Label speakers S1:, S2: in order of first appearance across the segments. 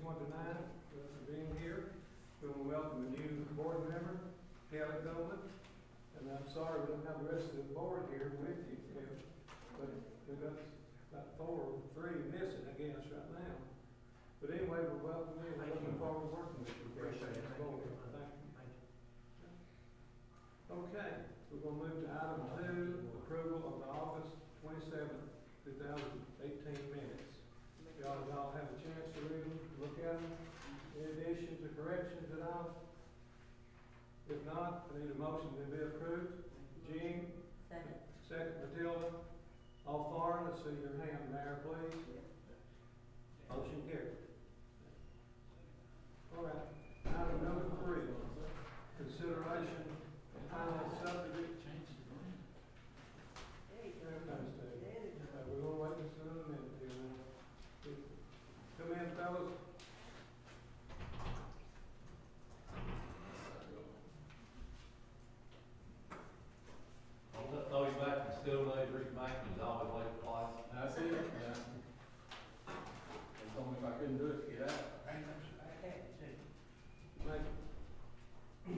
S1: 2029, for being here. We want to welcome a new board member, Kelly Coleman. And I'm sorry we don't have the rest of the board here with you, Kelly, but we've got about three missing, I guess, right now. But anyway, we're welcoming you. We're looking forward to working with you.
S2: Appreciate it.
S1: Thank you. Okay, we're going to move to item 2, approval of the August 27th, 2018 minutes. Y'all have a chance to read them, look at them, any additions or corrections at all? If not, I need a motion to be approved. Jean?
S3: Second.
S1: Second, Matilda. All for, let's see your hand, Mayor, please. Motion carried. All right, item number 3, consideration of final subdivision. We're gonna wait just another minute here. Come in, fellas.
S4: I'll throw you back in school days, Rick Mackey was always late for class.
S2: That's it, yeah. They told me if I couldn't do it, to get out.
S1: Thank you.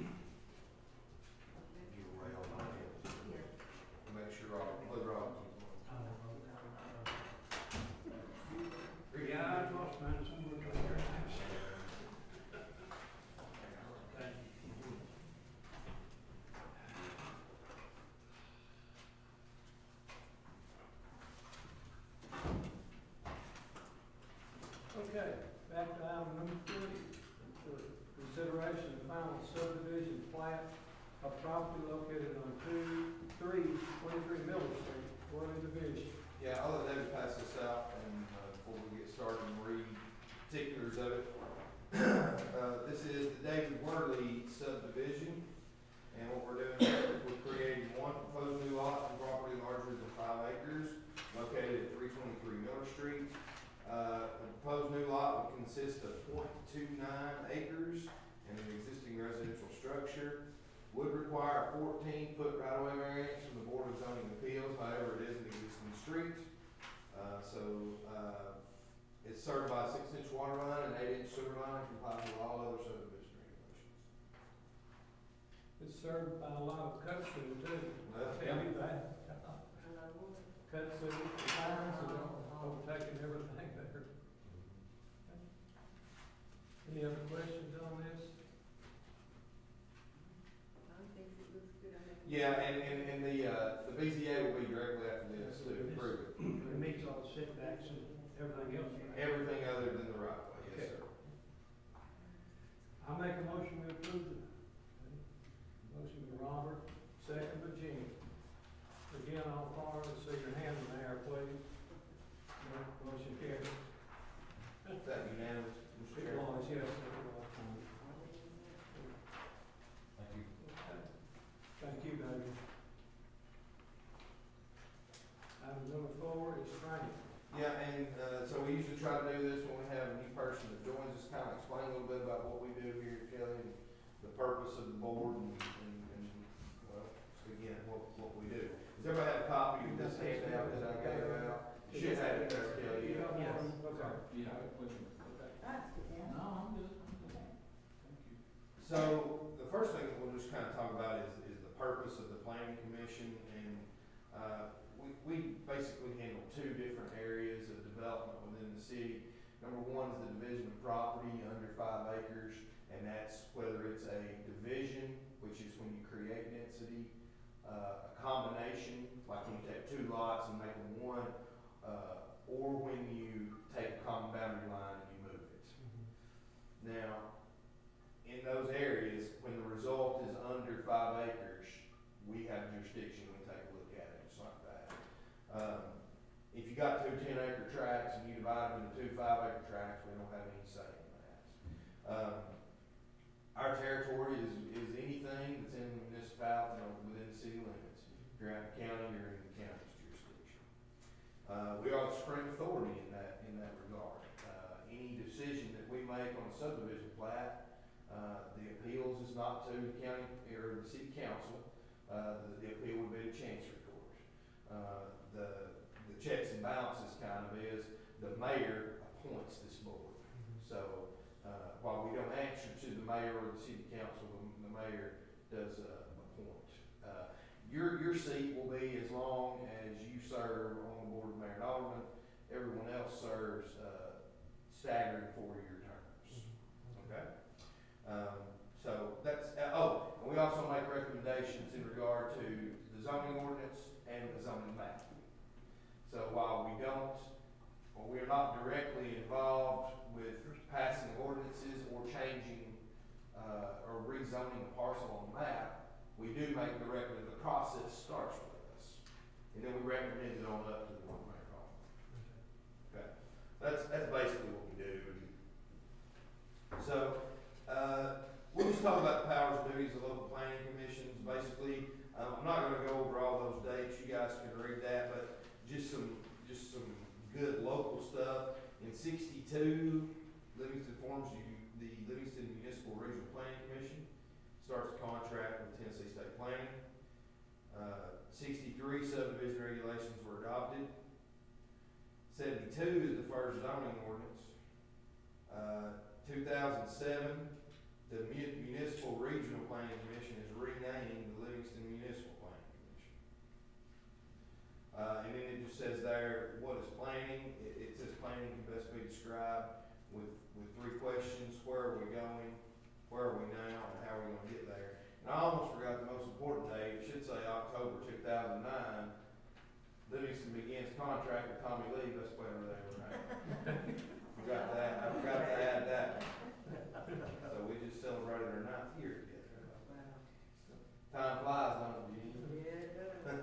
S5: Make sure all blood rods.
S1: Yeah, I lost mine somewhere between here and Thank you. Okay, back to item number 3. Consideration of final subdivision plat of property located on 23 Miller Street, Worthing Division.
S5: Yeah, I'll let David pass this out and before we get started and read particulars of it. This is the David Worley subdivision, and what we're doing is we're creating one proposed new lot on property larger than 5 acres located at 323 Miller Street. The proposed new lot would consist of 0.29 acres and an existing residential structure. Would require a 14-foot right-of-way variance from the Board of Zoning Appeals, however, it is an existing street. It's served by a 6-inch water line and 8-inch sewer line, complies with all other subdivision regulations.
S1: It's served by a lot of cut through too.
S5: Well,
S1: I'll tell you that. Cut through, lines and overtaking everything there. Any other questions on this?
S5: Yeah, and the BZA will be directly after this to approve it.
S1: It meets all the setbacks and everything else, right?
S5: Everything other than the right of way, yes, sir.
S1: I make a motion to approve it. Motion by Robert, second by Jean. Again, all for, let's see your hand in there, please. Motion carried.
S5: Is that unanimous, Mr.
S1: It
S5: Chairman?
S1: was, yes.
S4: Thank you.
S1: Okay. Thank you, David. Item number 4 is training.
S5: Yeah, and so we usually try to do this when we have a new person that joins us, kind of explain a little bit about what we do here at Kelly and the purpose of the board and well, just again, what we do. Does everybody have a copy of this handout that I gave out? You should have it there, Kelly.
S1: Yes.
S2: Okay. Yeah, no, I'm good. Thank you.
S5: So the first thing that we'll just kind of talk about is the purpose of the planning commission, and we basically handle 2 different areas of development within the city. Number 1 is the division of property under 5 acres, and that's whether it's a division, which is when you create density, a combination, like when you take 2 lots and make them one, or when you take a common boundary line and you move it. Now, in those areas, when the result is under 5 acres, we have jurisdiction, we take a look at it, just like that. If you got 2 10-acre tracts and you divide them into 2 5-acre tracts, we don't have any say in that. Our territory is anything that's in the municipality, within the city limits. If you're out in the county, you're in the county's jurisdiction. We are the supreme authority in that regard. Any decision that we make on a subdivision plat, the appeals is not to the county or the city council. The appeal would be to Chancery Court. The checks and balances kind of is the mayor appoints this board. So while we don't answer to the mayor or the city council, the mayor does, appoint. Your seat will be as long as you serve on the board of mayor and alderman. Everyone else serves, staggered 4-year terms. Okay? So that's, oh, and we also make recommendations in regard to the zoning ordinance and the zoning map. So while we don't, or we're not directly involved with passing ordinances or changing, or rezoning a parcel on the map, we do make the recommend, the process starts with us. And then we recommend it on up to the board of mayor and alderman. Okay, that's basically what we do. So, we'll just talk about the powers and duties of local planning commissions. Basically, I'm not gonna go over all those dates, you guys can read that, but just some good local stuff. In 62, Livingston forms the Livingston Municipal Regional Planning Commission, starts a contract with Tennessee State Planning. 63, subdivision regulations were adopted. 72 is the first zoning ordinance. 2007, the Municipal Regional Planning Commission is renamed the Livingston Municipal Planning Commission. And then it just says there, what is planning? It says planning can best be described with 3 questions. Where are we going? Where are we now? And how are we gonna get there? And I almost forgot the most important date. It should say October 2009. Livingston begins contract with Tommy Lee, best player they ever had. Forgot that. I forgot to add that. So we just celebrated our 9th year together. Time flies, don't it, Gene?
S3: Yeah, it does.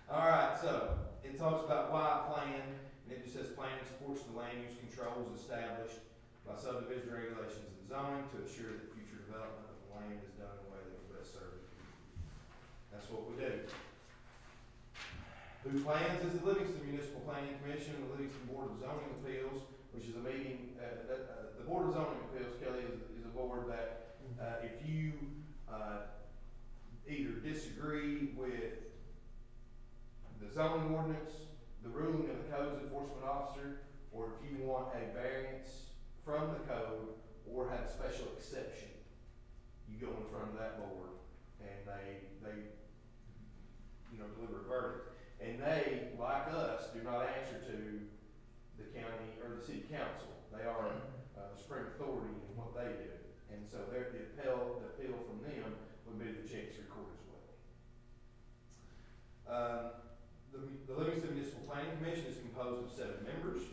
S5: All right, so it talks about why plan, and it just says planning supports the land use controls established by subdivision regulations and zoning to ensure that future development of the land is done in a way that will best serve the community. That's what we do. Who plans is the Livingston Municipal Planning Commission and the Livingston Board of Zoning Appeals, which is a meeting, the Board of Zoning Appeals, Kelly, is a board that, if you, either disagree with the zoning ordinance, the ruling of the codes enforcement officer, or if you want a variance from the code or have a special exception, you go in front of that board and they deliver a verdict. And they, like us, do not answer to the county or the city council. They are the supreme authority in what they do. And so the appeal from them would be to the Chancery Court as well. The Livingston Municipal Planning Commission is composed of 7 members.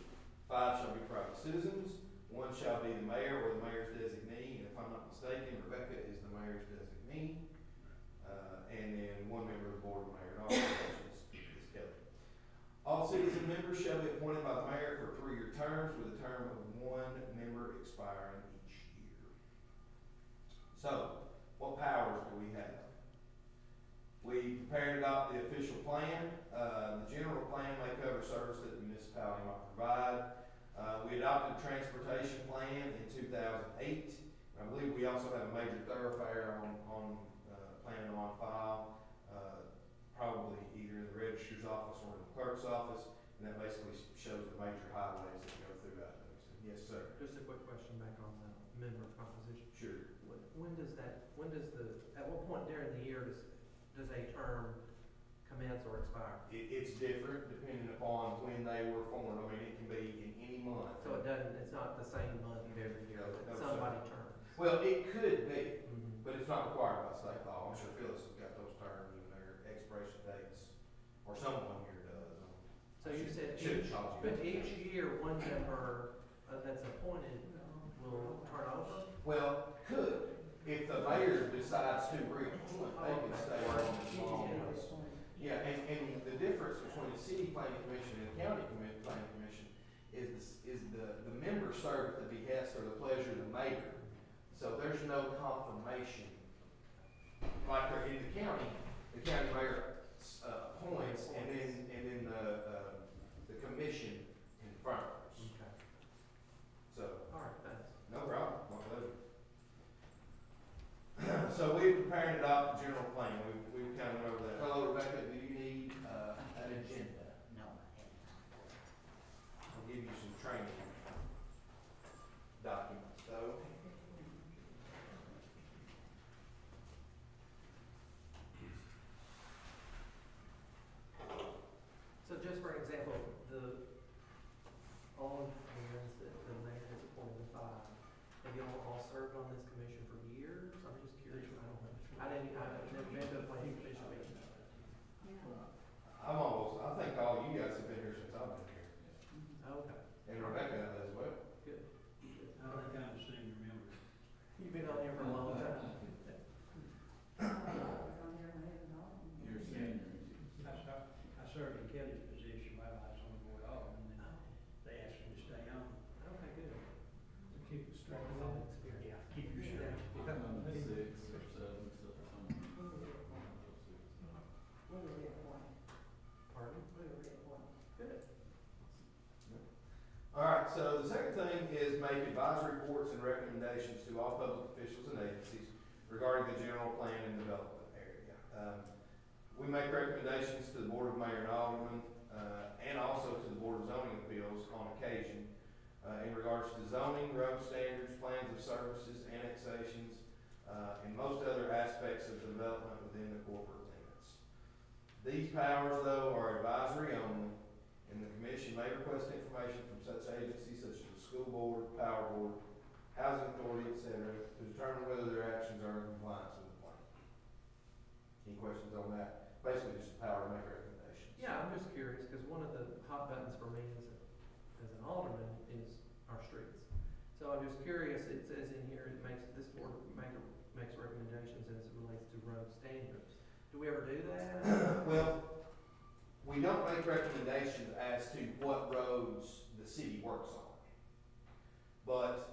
S5: 5 shall be private citizens. 1 shall be the mayor or the mayor's designee. And if I'm not mistaken, Rebecca is the mayor's designee. And then 1 member of the board of mayor and alderman, which is Kelly. All citizen members shall be appointed by the mayor for 3-year terms with a term of 1 member expiring each year. So, what powers do we have? We prepared and adopt the official plan. The general plan may cover service that the municipality might provide. We adopted a transportation plan in 2008. I believe we also have a major thoroughfare plan on file, probably either in the registrar's office or in the clerk's office, and that basically shows the major highways that go throughout Livingston. Yes, sir.
S3: Just a quick question back on the member composition.
S5: Sure.
S3: At what point during the year does a term commence or expire?
S5: It's different depending upon when they were formed. I mean, it can be in any month.
S3: So it's not the same month of every year that
S5: No,
S3: somebody turns?
S5: Well, it could be,
S3: Mhm.
S5: but it's not required by state law. I'm sure Phyllis has got those terms and their expiration dates, or someone here does.
S3: So you said
S5: Shouldn't
S3: each,
S5: charge you.
S3: but each year, 1 member that's appointed will turn over?
S5: Well, could. If the mayor decides to reappoint, they can stay on as long as. Yeah, and the difference between the city planning commission and the county planning commission is the members serve at the behest or the pleasure of the mayor. So there's no confirmation. Like in the county mayor appoints and then the commission confirms.
S3: Okay.
S5: So,
S3: All right, thanks.
S5: no problem, my pleasure. So we've prepared and adopted the general plan. We've kind of went over that. Hello, Rebecca, do you need an agenda?
S6: No,
S5: I'll give you some training documents, though.
S3: on hands that the mayor has appointed 5. Have you all served on this commission for years? I'm just curious. I've never been to a planning commission meeting.
S5: I think all you guys have been here since I've been here,
S3: Okay,
S5: and Rebecca as well.
S3: good.
S2: I think I'm a senior member.
S3: You've been on here for a long time.
S2: You're a senior. I served in Kelly's position while I was on the board of Alderman, and they asked me to stay on.
S3: Okay, good.
S1: To keep it straight.
S3: Solid experience.
S2: Yeah, keep your
S3: Yeah.
S2: shirt.
S4: I'm 6 or 7, so
S3: Pardon? Good.
S5: All right, so the second thing is make advisory reports and recommendations to all public officials and agencies regarding the general plan and development area. We make recommendations to the Board of Mayor and Aldermen, and also to the Board of Zoning Appeals on occasion, in regards to zoning, road standards, plans of services, annexations, and most other aspects of development within the corporate limits. These powers, though, are advisory only, and the commission may request information from such agencies such as the school board, power board, housing authority, etc., to determine whether their actions are in compliance with the plan. Any questions on that? Basically, just the power to make recommendations.
S3: Yeah, I'm just curious, because one of the hot buttons for me as an alderman is our streets. So I'm just curious, it says in here, this board makes recommendations as it relates to road standards. Do we ever do that?
S5: Well, we don't make recommendations as to what roads the city works on. But,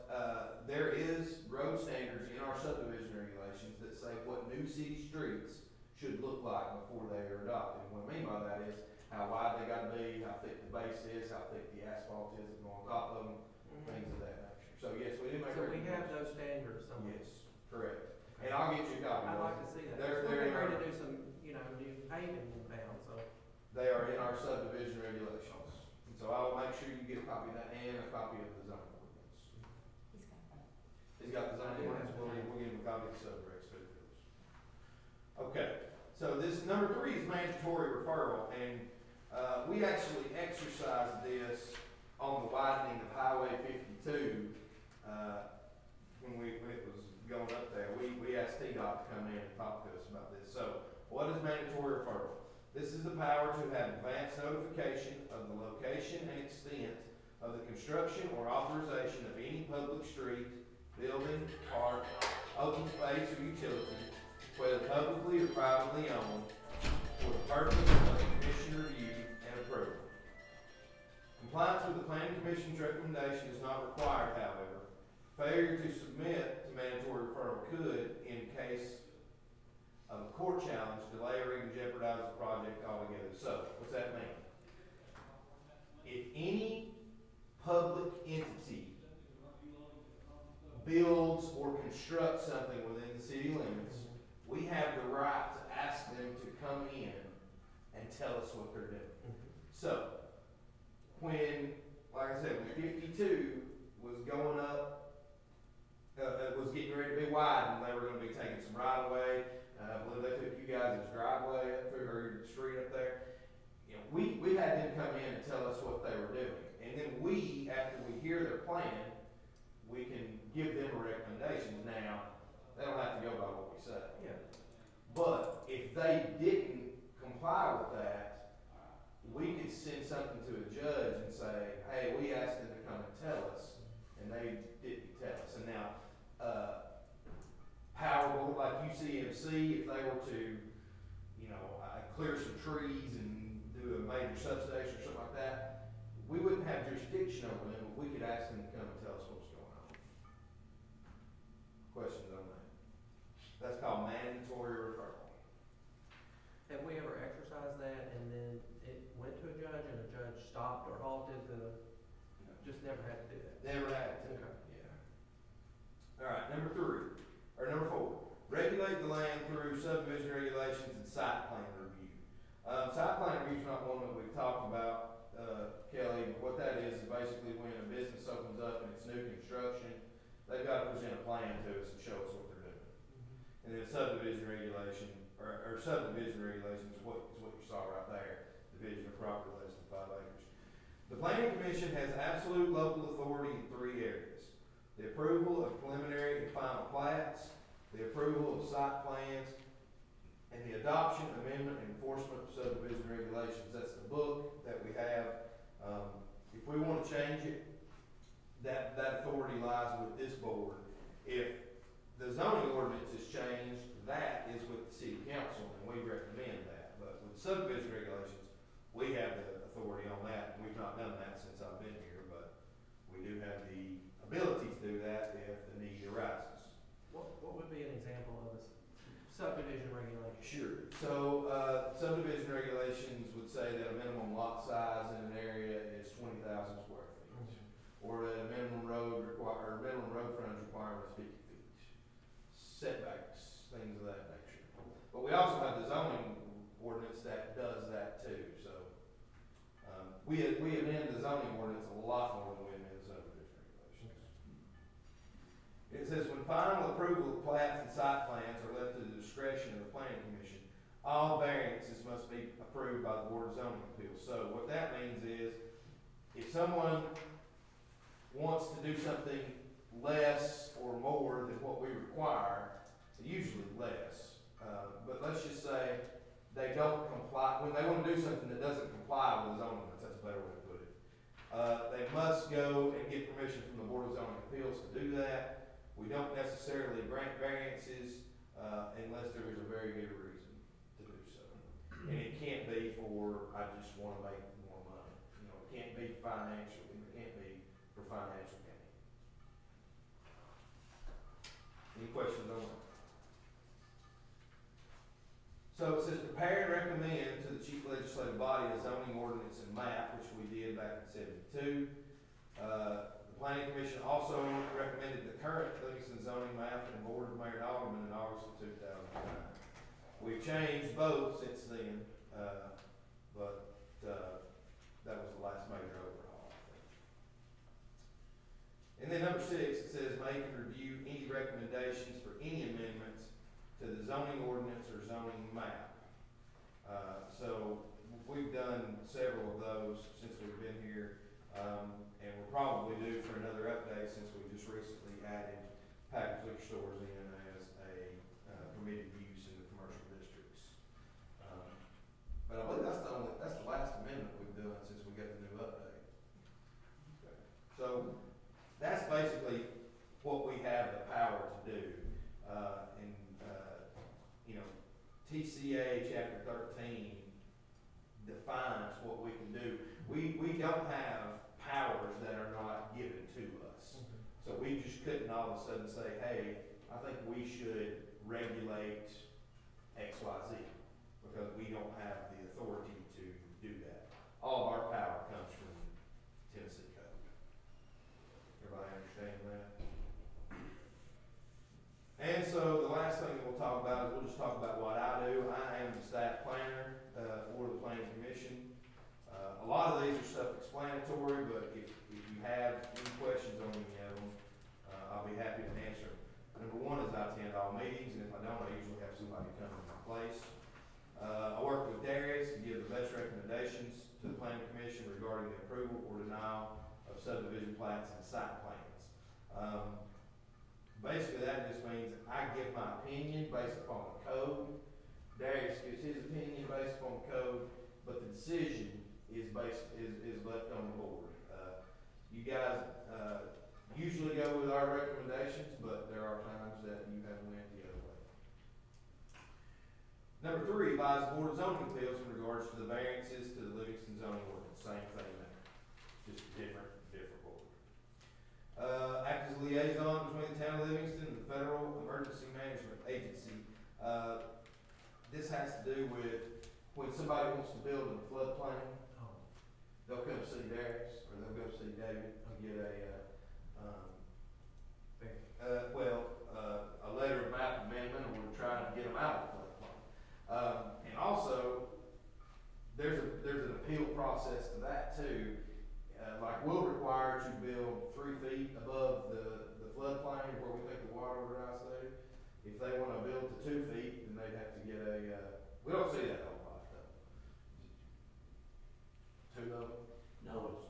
S5: there is road standards in our subdivision regulations that say what new city streets should look like before they are adopted. And what I mean by that is how wide they gotta be, how thick the base is, how thick the asphalt is that go on top of them, things of that nature. So yes, we do make
S3: So we have
S5: recommendations.
S3: those standards somewhere.
S5: Yes, correct. And I'll get you a copy
S3: I'd
S5: of
S3: like
S5: those.
S3: to see that.
S5: They're
S3: We're
S5: in
S3: getting ready
S5: our,
S3: to do some, new paving in town, so.
S5: they are in our subdivision regulations. And so I'll make sure you get a copy of that and a copy of the zoning ordinance. He's got the zoning ordinance, we'll give him a copy of the subregs too. Okay, so this number 3 is mandatory referral, and, we actually exercised this on the widening of Highway 52, when it was going up there. We asked TDOT to come in and talk to us about this. So, what is mandatory referral? This is the power to have advance notification of the location and extent of the construction or authorization of any public street, building, park, open space, or utility, whether publicly or privately owned, for the purpose of commission review and approval. Compliance with the planning commission's recommendation is not required, however. Failure to submit to mandatory referral could, in case of a court challenge, delay or even jeopardize the project altogether. So, what's that mean? If any public entity builds or constructs something within the city limits, we have the right to ask them to come in and tell us what they're doing. So, when, like I said, when 52 was going up, was getting ready to be widened, they were gonna be taking some right of way. I believe they took you guys' driveway up through, or your street up there. You know, we had them come in and tell us what they were doing. And then we, after we hear their plan, we can give them a recommendation. Now, they don't have to go by what we say.
S3: Yeah.
S5: But if they didn't comply with that, we could send something to a judge and say, hey, we asked them to come and tell us, and they didn't tell us. And now, power board like UCMC, if they were to, clear some trees and do a major substation or something like that, we wouldn't have jurisdiction over them, but we could ask them to come and tell us what's going on. Questions on that? That's called mandatory referral.
S3: Have we ever exercised that and then it went to a judge and a judge stopped or halted just never had to do that?
S5: Never had to.
S3: Okay.
S5: Yeah. All right, number 4. Regulate the land through subdivision regulations and site plan review. Site plan review is not one that we've talked about, Kelly. What that is basically when a business opens up and it's new construction, they've got to present a plan to us and show us what they're doing. And then subdivision regulation, or subdivision regulations is what you saw right there, division of property less than 5 acres. The planning commission has absolute local authority in 3 areas: the approval of preliminary and final plats, the approval of site plans, and the adoption, amendment, and enforcement of subdivision regulations. That's the book that we have. If we want to change it, that authority lies with this board. If the zoning ordinance is changed, that is with the city council, and we recommend that. But with subdivision regulations, we have the authority on that, and we've not done that since I've been here, but we do have the ability to do that if the need arises.
S3: What would be an example of a subdivision regulation?
S5: Sure. So, subdivision regulations would say that a minimum lot size in an area is 20,000 square feet. Or that a minimum road frontage requirement is 50 feet. Setbacks, things of that nature. But we also have the zoning ordinance that does that too, so. We amend the zoning ordinance a lot more than we amend the subdivision regulations. It says, when final approval of plats and site plans are left to the discretion of the planning commission, all variances must be approved by the Board of Zoning Appeals. So what that means is, if someone wants to do something less or more than what we require, usually less, but let's just say they don't comply, when they want to do something that doesn't comply with the zoning ordinance, that's a better way to put it. They must go and get permission from the Board of Zoning Appeals to do that. We don't necessarily grant variances unless there is a very good reason to do so. And it can't be for, I just want to make more money. You know, it can't be financial, it can't be for financial gain. Any questions on that? So it says, prepare and recommend to the chief legislative body a zoning ordinance and map, which we did back in '72. The planning commission also recommended the current Livingston zoning map and board of mayor and aldermen in August of 2009. We've changed both since then, but that was the last major overhaul, I think. And then number 6, it says, make and review any recommendations for any amendments to the zoning ordinance or zoning map. So we've done several of those since we've been here, and we'll probably do for another update since we just recently added packaged liquor stores in as a permitted use in the commercial districts. But I believe that's the last amendment we've done since we got the new update. Okay. So that's basically what we have the power to do. TCA Chapter 13 defines what we can do. We don't have powers that are not given to us. So we just couldn't all of a sudden say, hey, I think we should regulate X, Y, Z, because we don't have the authority to do that. All of our power comes from Tennessee Code. Everybody understand that? And so the last thing that we'll talk about is we'll just talk about what I do. I am the staff planner for the planning commission. A lot of these are self-explanatory, but if you have any questions on any of them, I'll be happy to answer. Number 1 is I attend all meetings, and if I don't, I usually have somebody come in my place. I work with Darius to give the best recommendations to the planning commission regarding the approval or denial of subdivision plats and site plans. Basically, that just means I give my opinion based upon the code. Darius gives his opinion based upon the code, but the decision is left on the board. You guys usually go with our recommendations, but there are times that you have went the other way. Number 3, advise the Board of Zoning Appeals in regards to the variances to the Livingston zoning ordinance. Same thing there, just different board. Act as a liaison between the town of Livingston and the Federal Emergency Management Agency. This has to do with when somebody wants to build in a floodplain, they'll come see Darius, or they'll go see David to get a letter of map amendment, or we're trying to get them out of the floodplain. And also, there's an appeal process to that too. Like we'll require to build 3 feet above the floodplain where we think the water will rise to. If they want to build to 2 feet, then they'd have to get we don't see that a whole lot though. 2 of them?
S6: No, it's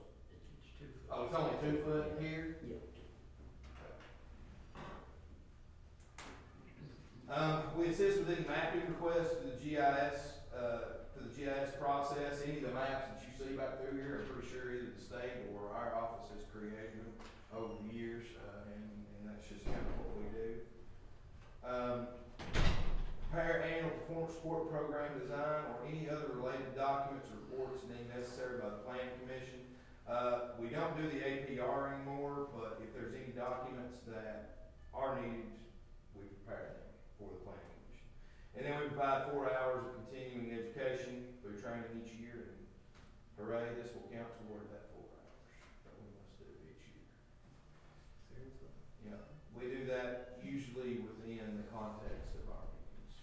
S5: Oh, it's only 2 foot here?
S3: Yeah.
S5: We assist with any mapping requests to the GIS process. Any of the maps that you see back through here, I'm pretty sure either the state or our office has created them over the years, and that's just kind of what we do. Prepare annual performance report, program design, or any other related documents or reports deemed necessary by the planning commission. We don't do the APR anymore, but if there's any documents that are needed, we prepare them for the planning commission. And then we provide 4 hours of continuing education through training each year, and hooray, this will count toward that 4 hours that we must do each year.
S3: Seriously?
S5: Yeah, we do that usually within the context of our meetings.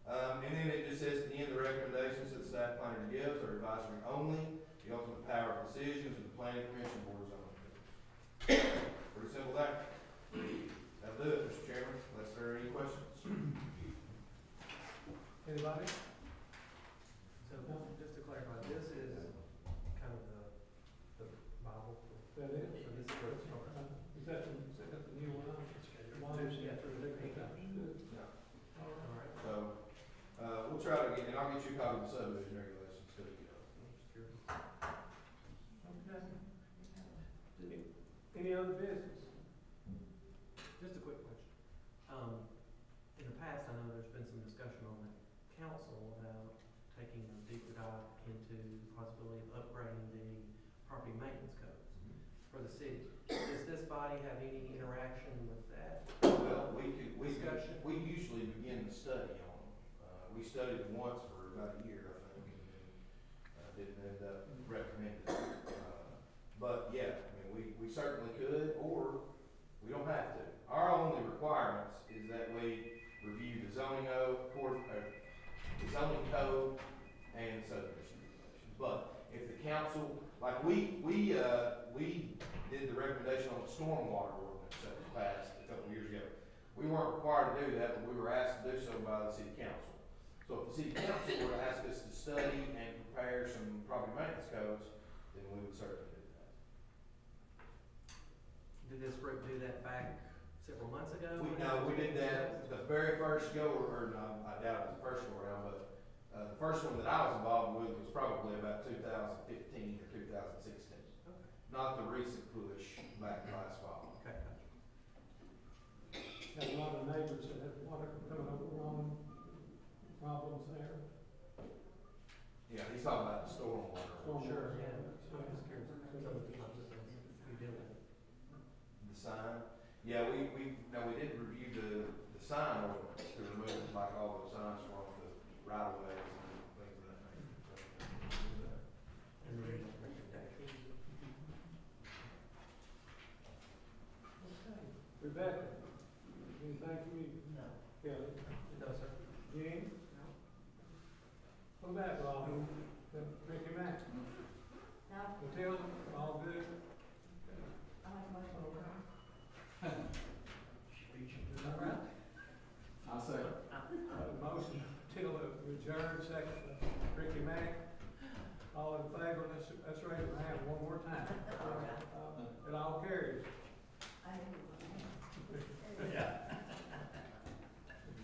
S5: And then it just says at the end, the recommendations that the staff planner gives are advisory only. The ultimate power of decisions of the planning commission board of zoning appeals. Pretty simple there. That'll do it, Mr. Chairman, unless there are any questions.
S1: Anybody?
S3: So, just to clarify, this is kind of the Bible.
S1: That is?
S3: So this is where it's from.
S1: Is that the new one?
S2: It's got
S1: The one that's
S2: yeah.
S1: got the big house? Good.
S5: Yeah.
S1: All right.
S3: All right.
S5: So, we'll try to get, and I'll get you a copy of the subdivision regulations too.
S3: I'm just curious.
S1: Okay. Any other business?
S3: Just a quick question. In the past, I know there's been some discussion on the council about taking a deeper dive into the possibility of upgrading the property maintenance codes for the city. Does this body have any interaction with that?
S5: Well, we
S3: Discussion.
S5: we usually begin the study on them. We studied them once for about a year, I think, and then, didn't end up recommending it. But yeah, I mean, we certainly could, or we don't have to. Our only requirements is that we review the zoning code and subdivision regulations. But if the council, like we did the recommendation on the stormwater ordinance that was passed a couple of years ago. We weren't required to do that, but we were asked to do so by the city council. So if the city council were to ask us to study and prepare some property maintenance codes, then we would certainly do that.
S3: Did this group do that back several months ago?
S5: We did that the very first no, I doubt it was the first go around, but the first one that I was involved with was probably about 2015 or 2016.
S3: Okay.
S5: Not the recent push back last fall.
S3: Okay, gotcha.
S1: Got a lot of neighbors that have water coming over on problems there.
S5: Yeah, he's talking about the stormwater.
S3: Sure, yeah.
S1: So,
S3: I'm just curious. Some of the times that we deal with it.
S5: The sign. Yeah, we did review the sign ordinance to remove like all those signs from the right of ways and things of that nature.
S3: And then recommendation.
S1: Okay. Rebecca, anything from you?
S3: No.
S1: Kelly?
S3: No, sir.
S1: Jean? No. What about Robin? Ricky Mack?
S6: No,
S1: Matilda? All good?
S6: I like my phone.
S1: All right.
S4: I'll say.
S1: Motion, Matilda, adjourn, second, Ricky Mack. All in favor, let's raise our hand one more time. It all carries.